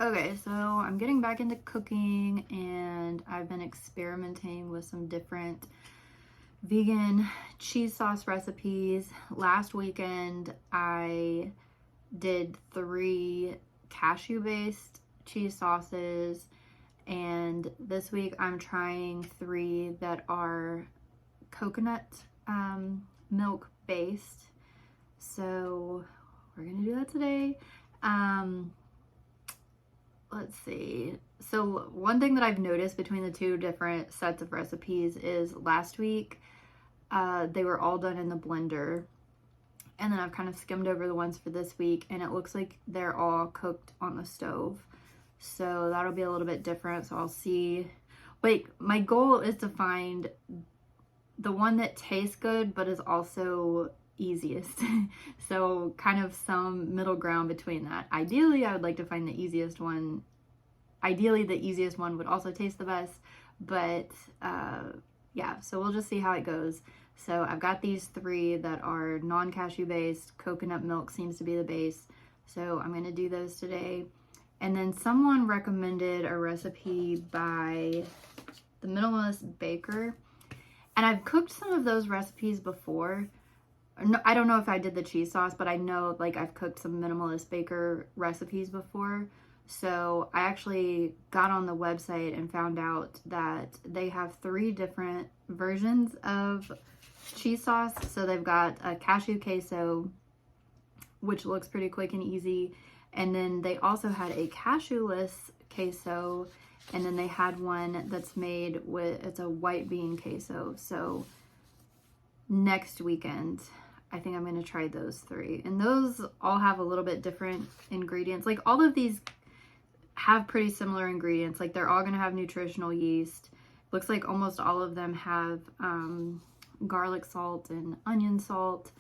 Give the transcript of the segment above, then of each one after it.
Okay, so I'm getting back into cooking and I've been experimenting with some different vegan cheese sauce recipes. Last weekend I did 3 cashew based cheese sauces, and this week I'm trying 3 that are coconut milk based. So we're gonna do that today. Let's see. So one thing that I've noticed between the 2 different sets of recipes is last week they were all done in the blender, and then I've kind of skimmed over the ones for this week, and it looks like they're all cooked on the stove. So that'll be a little bit different. So I'll see. Like, my goal is to find the one that tastes good but is also easiest. So kind of some middle ground between that. Ideally, I would like to find the easiest one. Ideally, the easiest one would also taste the best, but yeah, so we'll just see how it goes. So I've got these 3 that are non-cashew based. Coconut milk seems to be the base, so I'm going to do those today. And then someone recommended a recipe by the Minimalist Baker, and I've cooked some of those recipes before. No, I don't know if I did the cheese sauce, but I know like I've cooked some Minimalist Baker recipes before. So I actually got on the website and found out that they have 3 different versions of cheese sauce. So they've got a cashew queso, which looks pretty quick and easy. And then they also had a cashew-less queso. And then they had one that's made with, it's a white bean queso. So next weekend, I think I'm going to try those 3. And those all have a little bit different ingredients. Like, all of these have pretty similar ingredients. Like, they're all going to have nutritional yeast. Looks like almost all of them have garlic salt and onion salt.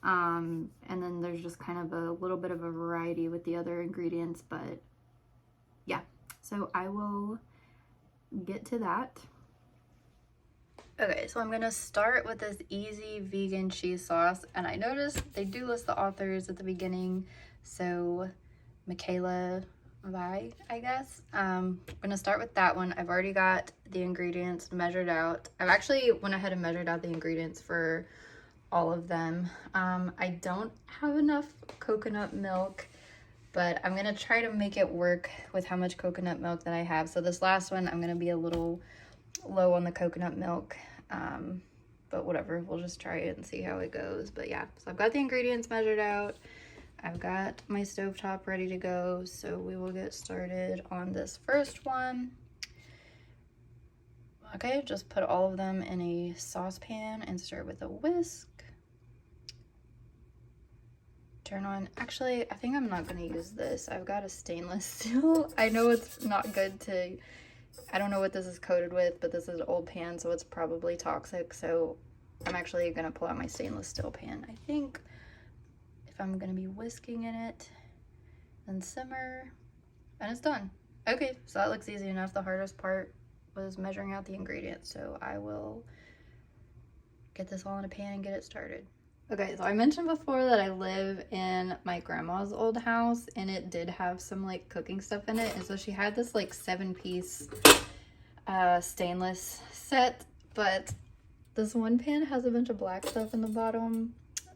And then there's just kind of a little bit of a variety with the other ingredients. But yeah, so I will get to that. Okay, so I'm gonna start with this easy vegan cheese sauce, and I noticed they do list the authors at the beginning. So Michaela Vi, I guess. I'm gonna start with that one. I've already got the ingredients measured out. I've actually went ahead and measured out the ingredients for all of them. I don't have enough coconut milk, but I'm gonna try to make it work with how much coconut milk that I have. So this last one, I'm gonna be a little low on the coconut milk, but whatever, we'll just try it and see how it goes. But yeah, so I've got the ingredients measured out. I've got my stovetop ready to go, so we will get started on this first one. Okay, just put all of them in a saucepan and start with a whisk. Turn on, actually, I think I'm not gonna use this. I've got a stainless steel. I know it's not good to, I don't know what this is coated with, but this is an old pan, so it's probably toxic. So I'm actually gonna pull out my stainless steel pan, I think, if I'm gonna be whisking in it. Then simmer, and it's done. Okay, so that looks easy enough. The hardest part was measuring out the ingredients, so I will get this all in a pan and get it started. Okay, so I mentioned before that I live in my grandma's old house, and it did have some like cooking stuff in it. And so she had this like 7-piece stainless set, but this one pan has a bunch of black stuff in the bottom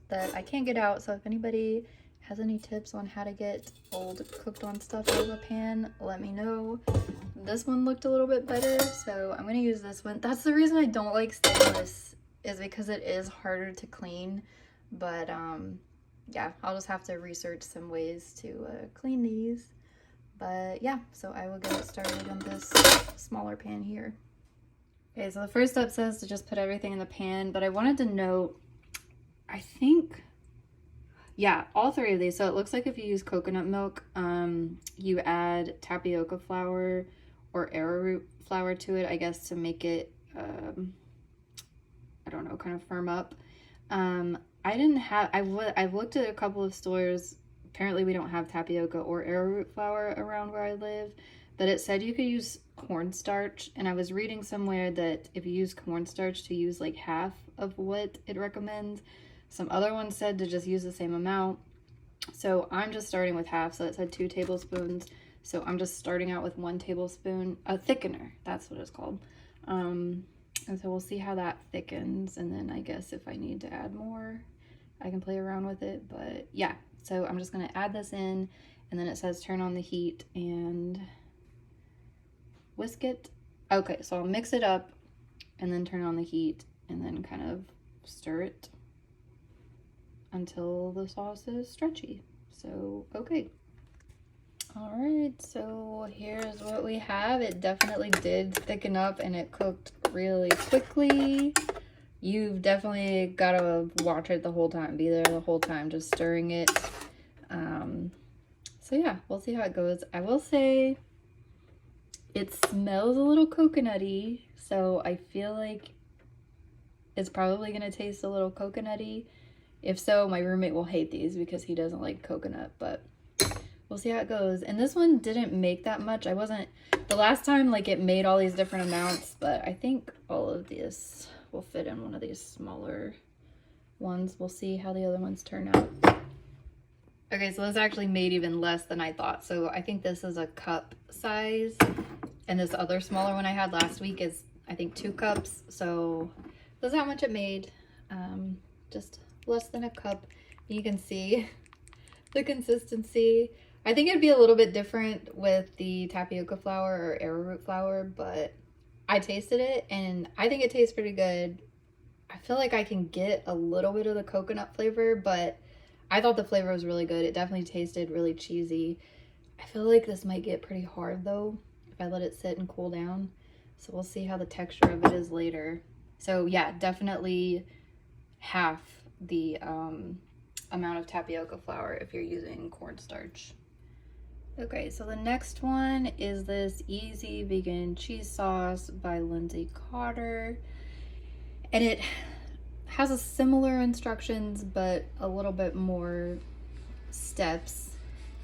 that I can't get out. So if anybody has any tips on how to get old cooked on stuff out of a pan, let me know. This one looked a little bit better, so I'm gonna use this one. That's the reason I don't like stainless, is because it is harder to clean. But yeah, I'll just have to research some ways to clean these. But yeah, so I will get started on this smaller pan here. Okay, so the first step says to just put everything in the pan, but I wanted to note, I think, yeah, all 3 of these. So it looks like if you use coconut milk, you add tapioca flour or arrowroot flour to it, I guess, to make it, I don't know, kind of firm up. I didn't have, I've looked at a couple of stores. Apparently we don't have tapioca or arrowroot flour around where I live, but it said you could use cornstarch, and I was reading somewhere that if you use cornstarch, to use like half of what it recommends. Some other ones said to just use the same amount. So I'm just starting with half, so it said 2 tablespoons. So I'm just starting out with 1 tablespoon, a thickener, that's what it's called. And so we'll see how that thickens, and then I guess if I need to add more, I can play around with it. But yeah, so I'm just gonna add this in, and then it says turn on the heat and whisk it. Okay, so I'll mix it up and then turn on the heat and then kind of stir it until the sauce is stretchy. So, okay. All right, so here's what we have. It definitely did thicken up and it cooked really quickly. You've definitely got to watch it the whole time. Be there the whole time, just stirring it. So yeah, we'll see how it goes. I will say it smells a little coconutty, so I feel like it's probably going to taste a little coconutty. If so, my roommate will hate these because he doesn't like coconut, but we'll see how it goes. And this one didn't make that much. The last time, like, it made all these different amounts, but I think all of this will fit in one of these smaller ones. We'll see how the other ones turn out. Okay, so this actually made even less than I thought. So I think this is a cup size, and this other smaller one I had last week is, I think, 2 cups. So this is how much it made. Just less than a cup. You can see the consistency. I think it'd be a little bit different with the tapioca flour or arrowroot flour, but I tasted it and I think it tastes pretty good. I feel like I can get a little bit of the coconut flavor, but I thought the flavor was really good. It definitely tasted really cheesy. I feel like this might get pretty hard though if I let it sit and cool down. So we'll see how the texture of it is later. So yeah, definitely half the amount of tapioca flour if you're using cornstarch. Okay, so the next one is this Easy Vegan Cheese Sauce by Lindsay Cotter. And it has a similar instructions, but a little bit more steps.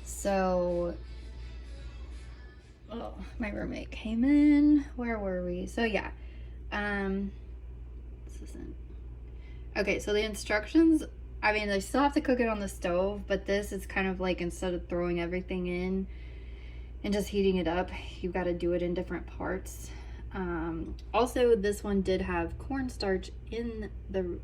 So, oh, my roommate came in. Where were we? So yeah, this isn't. Okay, so the instructions, I mean, they still have to cook it on the stove, but this is kind of like, instead of throwing everything in and just heating it up, you've got to do it in different parts. Also, this one did have cornstarch in the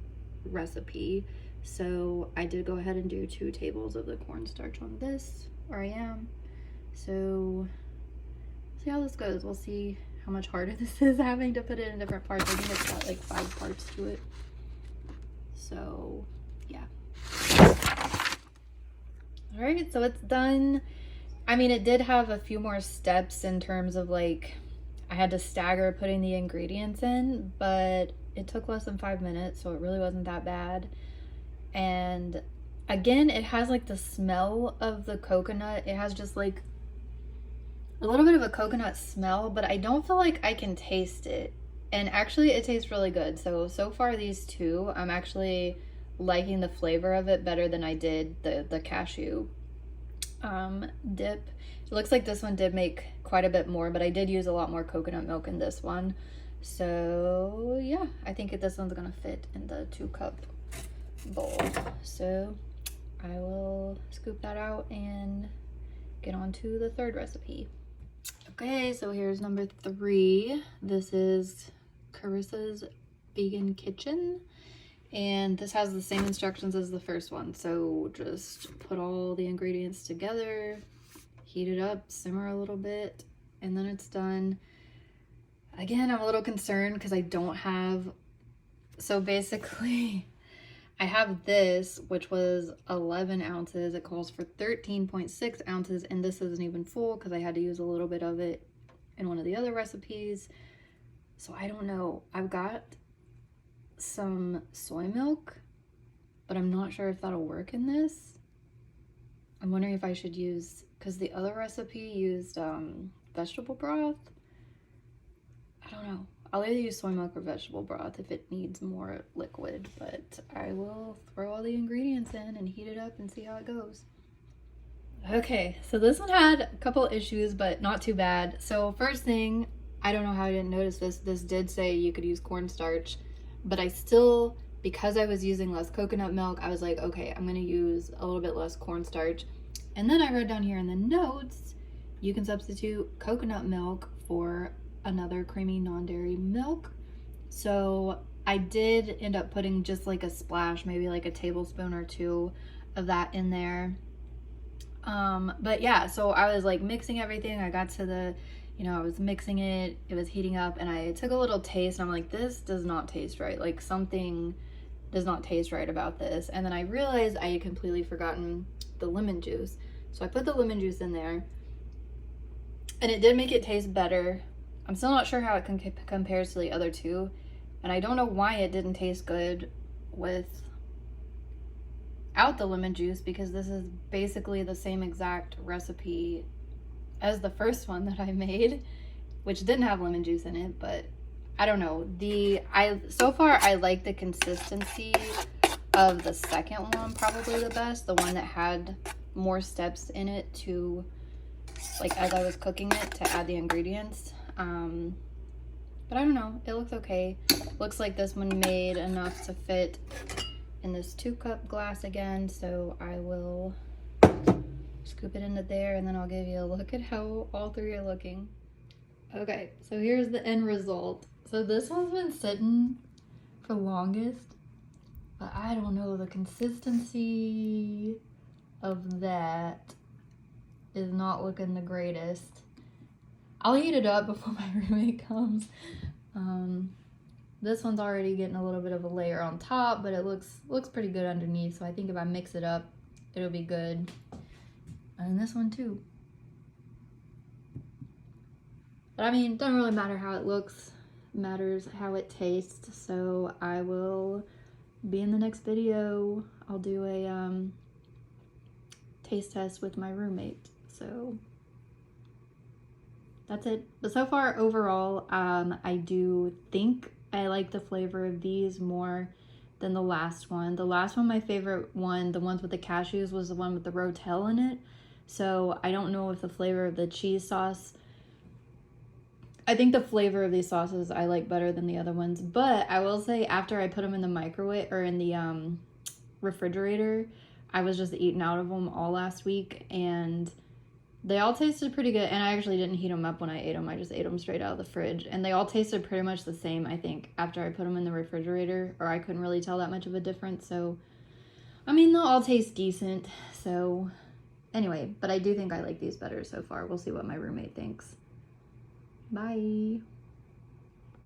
recipe, so I did go ahead and do 2 tables of the cornstarch on this, where I am. So, see how this goes. We'll see how much harder this is having to put it in different parts. I think it's got like 5 parts to it. So, yeah. All right, so it's done. I mean, it did have a few more steps in terms of like, I had to stagger putting the ingredients in, but it took less than 5 minutes, so it really wasn't that bad. And again, it has like the smell of the coconut. It has just like a little bit of a coconut smell, but I don't feel like I can taste it. And actually it tastes really good. So far these 2, I'm actually liking the flavor of it better than I did the cashew dip. It looks like this one did make quite a bit more, but I did use a lot more coconut milk in this one. So yeah, I think this one's gonna fit in the 2-cup bowl. So I will scoop that out and get on to the 3rd recipe. Okay, so here's number 3. This is Carissa's Vegan Kitchen, and this has the same instructions as the first one. So just put all the ingredients together, heat it up, simmer a little bit, and then it's done. Again, I'm a little concerned because I don't have, so basically I have this, which was 11 ounces. It calls for 13.6 ounces, and this isn't even full because I had to use a little bit of it in one of the other recipes. So I don't know. I've got some soy milk, but I'm not sure if that'll work in this. I'm wondering if I should use, because the other recipe used vegetable broth. I don't know. I'll either use soy milk or vegetable broth if it needs more liquid, but I will throw all the ingredients in and heat it up and see how it goes. Okay, so this one had a couple issues, but not too bad. So first thing, I don't know how I didn't notice this. This did say you could use cornstarch, but I still, because I was using less coconut milk, I was like, okay, I'm gonna use a little bit less cornstarch. And then I wrote down here in the notes, you can substitute coconut milk for another creamy non-dairy milk. So I did end up putting just like a splash, maybe like a tablespoon or two of that in there. But yeah, so I was like mixing everything. I got to the, I was mixing it, it was heating up, and I took a little taste and I'm like, this does not taste right. Like something does not taste right about this. And then I realized I had completely forgotten the lemon juice. So I put the lemon juice in there and it did make it taste better. I'm still not sure how it compares to the other two. And I don't know why it didn't taste good without the lemon juice, because this is basically the same exact recipe as the first one that I made, which didn't have lemon juice in it. But I don't know. So far I like the consistency of the second one probably the best, the one that had more steps in it to, like, as I was cooking it, to add the ingredients. But I don't know, it looks okay. Looks like this one made enough to fit in this 2-cup glass again, so I will scoop it into there and then I'll give you a look at how all three are looking. Okay, so here's the end result. So this one's been sitting for longest, but I don't know, the consistency of that is not looking the greatest. I'll heat it up before my roommate comes. This one's already getting a little bit of a layer on top, but it looks pretty good underneath, so I think if I mix it up, it'll be good. And this one too. But I mean, it doesn't really matter how it looks, it matters how it tastes. So I will be in the next video. I'll do a taste test with my roommate. So that's it. But so far, overall, I do think I like the flavor of these more than the last one. The last one, my favorite one, the ones with the cashews, was the one with the rotel in it. So I don't know if the flavor of the cheese sauce, I think the flavor of these sauces I like better than the other ones. But I will say, after I put them in the microwave or in the refrigerator, I was just eating out of them all last week and they all tasted pretty good. And I actually didn't heat them up when I ate them. I just ate them straight out of the fridge. And they all tasted pretty much the same, I think, after I put them in the refrigerator. Or I couldn't really tell that much of a difference. So, I mean, they'll all taste decent. So, anyway, but I do think I like these better so far. We'll see what my roommate thinks. Bye.